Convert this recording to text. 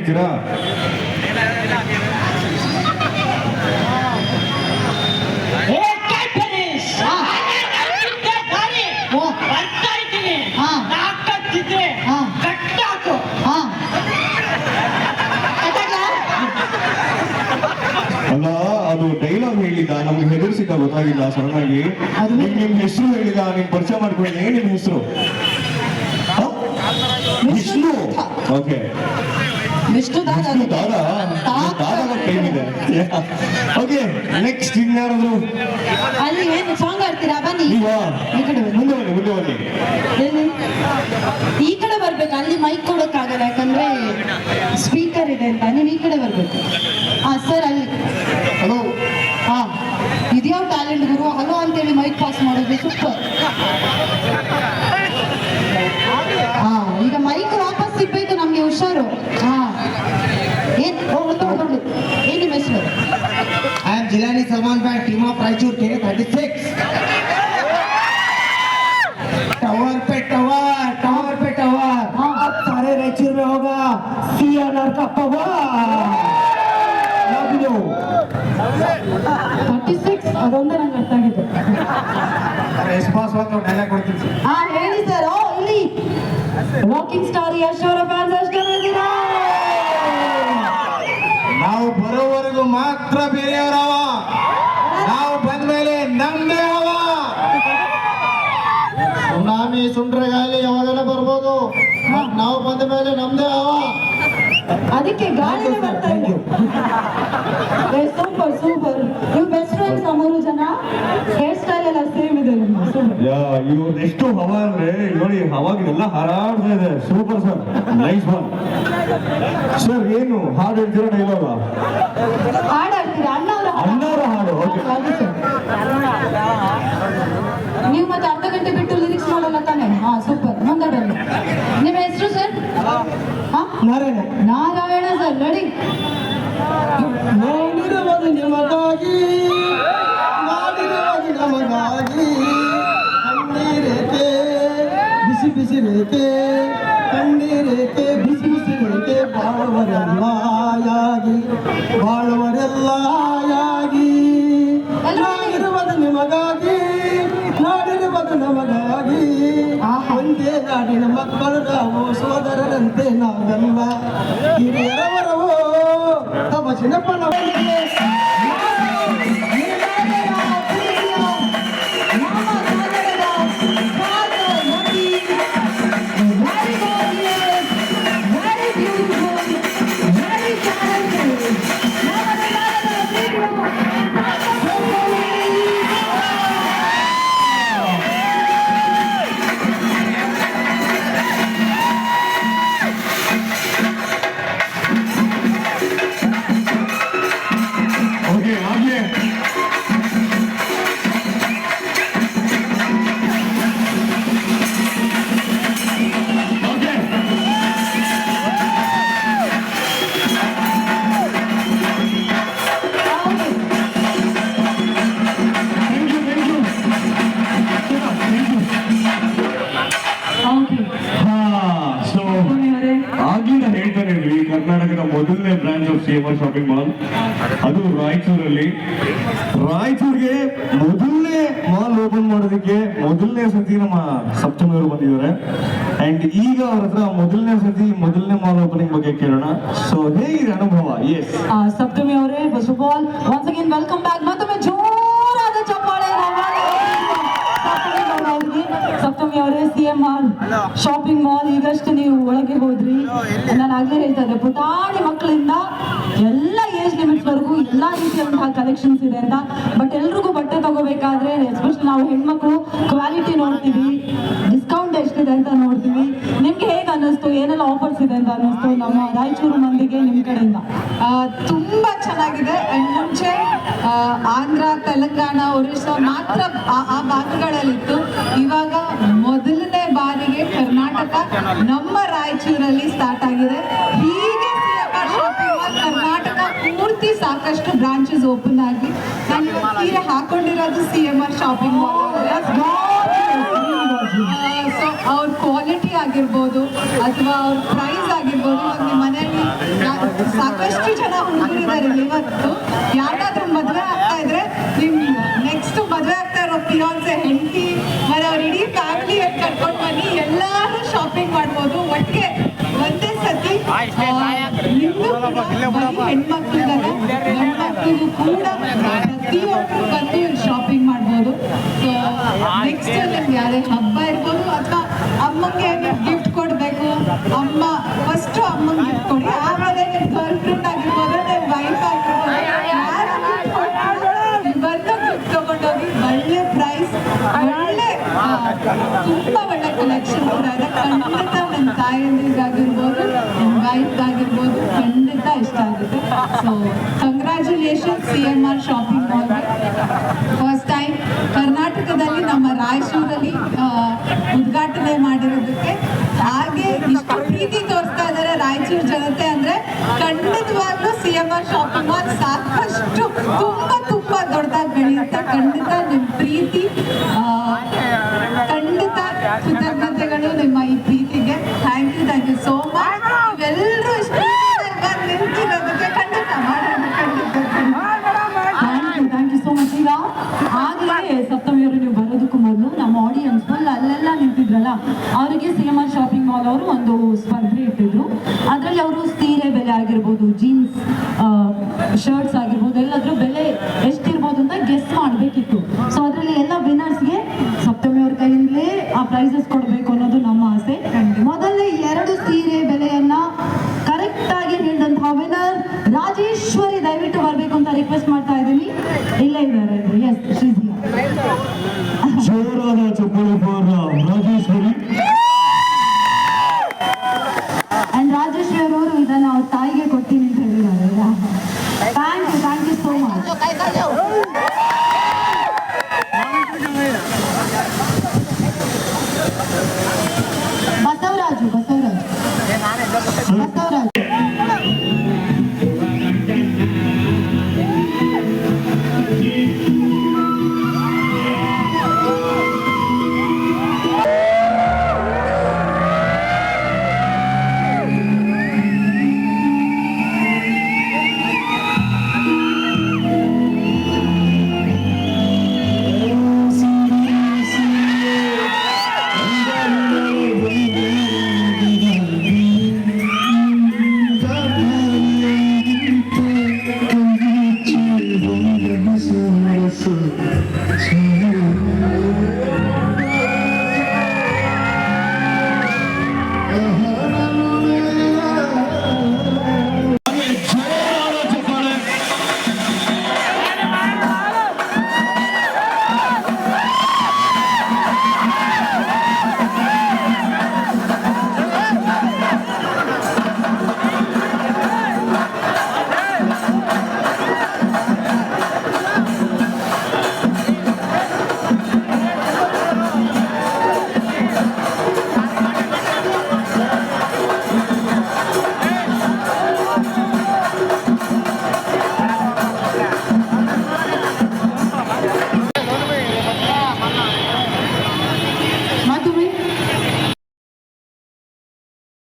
ಹೇಳ್ತೀರಾ? ಅಲ್ಲ, ಅದು ಡೈಲಾಗ್ ಹೇಳಿದ, ನಮ್ಗೆ ಹೆದರ್ಸಿದ್ದ ಗೊತ್ತಾಗಿಲ್ಲ ಸಡನ್ ಆಗಿ. ನಿಮ್ ಹೆಸರು ಹೇಳಿದ, ನಿಮ್ ಪರಿಚಯ ಮಾಡ್ಕೊಳ್ಳಿ. ನಿಮ್ ಹೆಸರು ವಿಷ್ಣು. ಓಕೆ, ವಿಷ್ಣು ದಾದಾ ಟೈಮ್ ಇದೆ. ಓಕೆ, ನೆಕ್ಸ್ಟ್ ಇನ್ಯಾರಾದ್ರು ಅಲ್ಲಿ ಏನು ಸಾಂಗ್ ಆಡ್ತೀರಾ? ಬನ್ನಿ ಮುಂದೆ ಬನ್ನಿ. ಈ ಕಡೆ ಬರ್ಬೇಕು, ಅಲ್ಲಿ ಮೈಕ್ ಕೊಡೋಕ್ಕಾಗಲ್ಲ ಯಾಕಂದ್ರೆ ಸ್ಪೀಕರ್ ಇದೆ ಅಂತ. ನೀವು ಈ ಕಡೆ ಬರ್ಬೇಕು. ಸರ್ ಅಲ್ಲಿ ಹಲೋ. ಇದ್ಯಾವ ಟ್ಯಾಲೆಂಟ್ ಗುರು, ಹಲೋ ಅಂತೇಳಿ ಮೈಕ್ ಪಾಸ್ ಮಾಡೋದು ಸೂಪರ್. ಈಗ ಮೈಕ್ ವಾಪಸ್ ಸಿಗ್ಬೇಕು ನಮ್ಗೆ, ಹುಷಾರು. ಏನ್ ಏನ್ ನಿಮ್ಮ ಹೆಸರು? I am Jilani Salman Bhai, team of Raichur K36. Tower पे टावर, अब सारे रायचूर में होगा CNR का पावर। 36 ಅದೊಂದೇ ನಂಗೆ ಅರ್ಥ ಆಗಿದೆ. ರೆಸ್ಪಾನ್ಸ್ ಒಂದು ಡೈಲಾಗ್ ಕೊಡ್ತೀನಿ. ಹೇಳಿ ಸರ್. ಇಲ್ಲಿ ರಾಕಿಂಗ್ ಸ್ಟಾರ್ ಯಶ್ ಅವರ ಫ್ಯಾನ್ಸ್ ಅಷ್ಟೇ ಇದ್ದೀರಾ? ನಾವು ಬರೋವರೆಗೂ ಮಾತ್ರ ಬೇರೆಯವರವ, ನಾವು ಬಂದ್ಮೇಲೆ ನಮ್ದೇ ಅವ. ಸುನಾಮಿ ಸುಂಡ್ರಗಾಲಿ ಯಾವಾಗೆಲ್ಲ ಬರ್ಬೋದು, ನಾವು ಬಂದ ಮೇಲೆ ನಮ್ದೇ ಅವ. ಅದಕ್ಕೆ ಗಾಳಿನೇ ಬರ್ತಾ ಇಲ್ಲ. ಸೂಪರ್. ನೀವು ಬೆಸ್ಟ್ ಫ್ರೆಂಡ್ಸ್ ಮೂರು ಜನ, ಹೇರ್ ಸ್ಟೈಲ್ ಎಲ್ಲ ಸೇಮ್ ಇದೆ ನಿಮ್ದು. ಇವ್ರದ್ದು ಎಷ್ಟು ಹವಾ ಅಂದ್ರೆ ನೋಡಿ, ಹವಾಗಿನೆಲ್ಲ ಹಾರಾಡ್ತಾ ಇದೆ. Super sir, nice one sir. ಏನು ಹಾಡು ಹೇಳ್ತೀರಾ? ಡೈಲಾಗ ಹಾಡಾಡ್ತೀರಾ? ಅಣ್ಣವರ ಹಾಡು. ಓಕೆ, ನೀವು ಮತ್ತೆ ಅರ್ಧ ಗಂಟೆ ಬಿಟ್ಟು ಲಿರಿಕ್ಸ್ ಮಾಡಲ್ಲ ತಾನೆ? ಸೂಪರ್. ಮುಂದೆ ಬನ್ನಿ. ನಿಮ್ಮ ಹೆಸರು ಸರ್? ನಾರಾಯಣ ಸರ್. ರೆಡಿ? ನೋಡಿರುವುದು ನಿಮಗಾಗಿ, ಮಾಡಿರುವುದು ನಮಗಾಗಿ, ಕಣ್ಣೀರೇಕೆ ಬಿಸಿ ರೇಖೆ, ಕಣ್ಣೀರೇಕೆ ಬಿಸಿ ರೇಖೆ, ಬಾಳುವರೆಲ್ಲ ಯಾಗಿ, ಮಾಡಿರುವುದು ನಿಮಗಾಗಿ, ಮಾಡಿರುವುದು ನಮಗಾಗಿ, ಒಂದೇ ನಾಡಿನ ಮಕ್ಕಳು ನಾವು, ಸೋದರರಂತೆ ನಾವೆಲ್ಲ, ಹಿರಿಯರವರವೋ ತಮ್ಮ ಚಿನ್ನಪ್ಪನವರಿಗೆ. ಕರ್ನಾಟಕದ ಮೊದಲನೇ branch of CMR shopping mall, ಅದು ರಾಯಚೂರಲ್ಲಿ. ರಾಯಚೂರಿಗೆ ಮೊದಲನೇ ಮಾಲ್ ಓಪನ್ ಮಾಡೋದಕ್ಕೆ ಮೊದಲನೇ ಸತಿ ನಮ್ಮ ಸಪ್ತಮಿ ಅವರು ಬಂದಿದ್ದಾರೆ. ಅಂಡ್ ಈಗ ಅವ್ರ ಹತ್ರ ಮೊದಲನೇ ಮಾಲ್ ಓಪನಿಂಗ್ ಬಗ್ಗೆ ಕೇಳೋಣ. ಸೊ ಹೇಗಿದೆ ಅನುಭವ? ಎಸ್ ಸಪ್ತಮಿ ಅವರೇ, first of all once again welcome back. ಮತ್ತೊಮ್ಮೆ ಜೋರಾದ ಚಪ್ಪಾಳೆ ಸಪ್ತಮಿ ಅವರೇ. CMR ಶಾಪಿಂಗ್ ಮಾಲ್, ಈಗಷ್ಟು ನೀವು ಒಳಗೆ ಹೋದ್ರಿ. ನಾನು ಆಗ್ಲೇ ಹೇಳ್ತಾ ಇದ್ದೆ, ಪುಟಾಣಿ ಮಕ್ಕಳಿಂದ ಎಲ್ಲ ಏಜ್ ಲಿಮಿಟ್ಸ್ ವರೆಗೂ ಎಲ್ಲಾ ರೀತಿಯಂತಹ ಕಲೆಕ್ಷನ್ಸ್ ಇದೆ ಅಂತ. ಬಟ್ ಎಲ್ರಿಗೂ ಬಟ್ಟೆ ತಗೋಬೇಕಾದ್ರೆ ಎಸ್ಪೆಷಲಿ ನಾವು ಹೆಣ್ಮಕ್ಳು ಕ್ವಾಲಿಟಿ ನೋಡ್ತೀವಿ, ಡಿಸ್ಕೌಂಟ್ ಎಷ್ಟಿದೆ ಅಂತ ನೋಡ್ತೀವಿ. ನಿಮ್ಗೆ ಹೇಗೆ ಅನ್ನಿಸ್ತು? ಏನೆಲ್ಲ ಆಫರ್ಸ್ ಇದೆ ಅಂತ ಅನ್ನಿಸ್ತು ನಮ್ಮ ರಾಯಚೂರು ಮಂದಿಗೆ ನಿಮ್ಮ ಕಡೆಯಿಂದ? ತುಂಬಾ ಚೆನ್ನಾಗಿದೆ. ಮುಂಚೆ ಆಂಧ್ರ, ತೆಲಂಗಾಣ, ಒರಿಸ್ಸಾ ಮಾತ್ರ ಆ ಭಾಗಗಳಲ್ಲಿತ್ತು. ಇವಾಗ ಮೊದಲನೇ ಬಾರಿಗೆ ಕರ್ನಾಟಕ ನಮ್ಮ ರಾಯಚೂರಲ್ಲಿ ಸ್ಟಾರ್ಟ್ ಆಗಿದೆ. ಹೀಗೆ CMR ಶಾಪಿಂಗ್ ಮಾಲ್ ಕರ್ನಾಟಕ ಪೂರ್ತಿ ಸಾಕಷ್ಟು ಬ್ರಾಂಚಸ್ ಓಪನ್ ಆಗಿ, ನಾನು ಸೀರೆ ಹಾಕೊಂಡಿರೋದು CMR ಶಾಪಿಂಗ್ ಮಾಲ್. ಸೊ ಅವ್ರ ಕ್ವಾಲಿಟಿ ಆಗಿರ್ಬೋದು ಅಥವಾ ಅವ್ರ ಪ್ರೈಸ್ ಆಗಿರ್ಬೋದು. ಇವಾಗ ನಿಮ್ಮ ಮನೆಯಲ್ಲಿ ಸಾಕಷ್ಟು ಜನ ಹುಡುಗರಿದ್ದಾರೆ ಇವತ್ತು. ಯಾರಾದ್ರೂ ಮದುವೆ ಆಗ್ತಾ ಇದ್ರೆ ನಿಮ್ ನೆಕ್ಸ್ಟ್ ಮದುವೆ ಆಗ್ತಾ ಇರೋ ಫಿಯಾನ್ಸೆ ಹೆಂಡತಿ ಮತ್ತೆ ಅವ್ರ ಇಡೀ ಫ್ಯಾಮಿಲಿ ಕರ್ಕೊಂಡು ಬನ್ನಿ, ಎಲ್ಲಾರು ಶಾಪಿಂಗ್ ಮಾಡ್ಬೋದು ಒಟ್ಟಿಗೆ ಒಂದೇ ಸತಿ. ನಿಮ್ಗೂ ಬರೀ ಹೆಣ್ಮಕ್ಳಿಗಲ್ಲ, ಹೆಣ್ಮಕ್ಳಿಗೂ ಕೂಡ ಪ್ರತಿಯೊಬ್ಬರು ಬಂದು ಶಾಪಿಂಗ್ ಮಾಡ್ಬೋದು. ಸೊ ನೆಕ್ಸ್ಟ್ ನಿಮ್ಗೆ ಯಾವುದೇ ಹಬ್ಬ ಇರ್ಬೋದು ಅಥವಾ ಅಮ್ಮಗೆ ಗಿಫ್ಟ್ ಕೊಡಬೇಕು, ಅಮ್ಮ ಫಸ್ಟ್ ಅಮ್ಮಂಗೆ ಗಿಫ್ಟ್ ಕೊಡಿ, ಆಮೇಲೆ ನಿಮ್ಮ ಗರ್ಲ್ ಫ್ರೆಂಡ್ ಆಗಿರ್ಬೋದು, ನಿಮ್ಮ ವೈಫ್ ಆಗಿರ್ಬೋದು, ಯಾರು ಬಂದು ಗಿಫ್ಟ್ ತಗೊಂಡೋಗಿ. ಒಳ್ಳೆ ಪ್ರೈಸ್, ಒಳ್ಳೆ ತುಂಬ ಒಳ್ಳೆ ಕಲೆಕ್ಷನ್ ಕೂಡ ಇದೆ. ಖಂಡಿತ ನನ್ನ ತಾಯಿಯಂದಿಗಾಗಿರ್ಬೋದು, ನಿಮ್ಮ ವೈಫ್ಗಾಗಿರ್ಬೋದು ಖಂಡಿತ ಇಷ್ಟ ಆಗುತ್ತೆ. ಸೊ ಕಂಗ್ರ್ಯಾಚುಲೇಷನ್ CMR ಶಾಪಿಂಗ್ ಮಾಲ್ಗೆ. ಫಸ್ಟ್ ಟೈಮ್ ಕರ್ನಾಟಕದಲ್ಲಿ ನಮ್ಮ ರಾಯಚೂರಲ್ಲಿ ಉದ್ಘಾಟನೆ ಮಾಡಿರೋದಕ್ಕೆ, ಹಾಗೆ ಇಷ್ಟು ಪ್ರೀತಿ ತೋರಿಸ್ತಾ ಇದ್ದಾರೆ ರಾಯಚೂರು ಜನತೆ ಅಂದ್ರೆ ಖಂಡಿತವಾಗ್ಲೂ CMR ಶಾಪಿಂಗ್ ಮಾಲ್ ಸಾಕಷ್ಟು ತುಂಬಾ ದೊಡ್ಡದಾಗಿ ಬೆಳೆಯುತ್ತೆ. ಖಂಡಿತ ನಿಮ್ಮ ಪ್ರೀತಿ, ಖಂಡಿತ ಕೃತಜ್ಞತೆಗಳು ನಿಮ್ಮ ಈ ಪ್ರೀತಿಗೆ. Thank you so much. ಇವೆಲ್ಲರೂ ಇಷ್ಟು ಬಂದು ನಿಂತಿರೋದಕ್ಕೆ ಖಂಡಿತ ಮಾಡೋಣ, ಖಂಡಿತ. Thank you so much. ಈಗ ಆಗಲೇ ಸಪ್ತಮಿಯವರು ನೀವು ಬರೋದಕ್ಕೂ ಮೊದಲು ನಮ್ಮ ಆಡಿಯನ್ಸ್ ಫುಲ್ ಅಲ್ಲೆಲ್ಲ ನಿಂತಿದ್ರಲ್ಲ, ಅವರಿಗೆ CMR ಶಾಪಿಂಗ್ ಮಾಲ್ ಅವರು ಒಂದು ಸ್ಪರ್ಧೆ ಇಟ್ಟಿದ್ರು. ಅದರಲ್ಲಿ ಅವರು ಸೀರೆ ಬೆಲೆ ಆಗಿರ್ಬೋದು, ಜೀನ್ಸ್ ಶರ್ಟ್ಸ್ ಆಗಿರ್ಬೋದು, ಎಲ್ಲದ್ರ ಬೆಲೆ ಎಷ್ಟಿರ್ಬೋದು ಅಂತ ಗೆಸ್ ಮಾಡಬೇಕಿತ್ತು. ಸೊ ಅದರಲ್ಲಿ ಎಲ್ಲ ವಿನ್ನರ್ಸ್ಗೆ ಸಪ್ತಮಿ ಅವ್ರ ಕೈಯಿಂದಲೇ ಆ ಪ್ರೈಸಸ್ ಕೊಡಬೇಕು ಅನ್ನೋದು ನಮ್ಮ ಆಸೆ. ಮೊದಲನೇ 2 ಸೀರೆ ಬೆಲೆಯನ್ನ ಕರೆಕ್ಟ್ ಆಗಿ ಹೇಳಿದಂತಹ ವಿನ್ನರ್ ರಾಜೇಶ್ವರಿ, ದಯವಿಟ್ಟು ಬರಬೇಕು ಅಂತ ರಿಕ್ವೆಸ್ಟ್ ಮಾಡ್ತಾ ಇದ್ದೀನಿ. ಇಲ್ಲೇ ಇದ್ದಾರೆ. ಎಸ್, ಜೋರಾದ ಚಪ್ಪಾಳೆ ಫಾರ್ ರಾಜೇಶ್ವರಿ. ಅಂಡ್ ರಾಜೇಶ್ವರಿ ಅವರು ಇದನ್ನ ಅವ್ರ ತಾಯಿಗೆ ಕೊಡ್ತೀನಿ ಅಂತ ಹೇಳಿದ್ದಾರೆ. Thank you so much. Basavaraju. So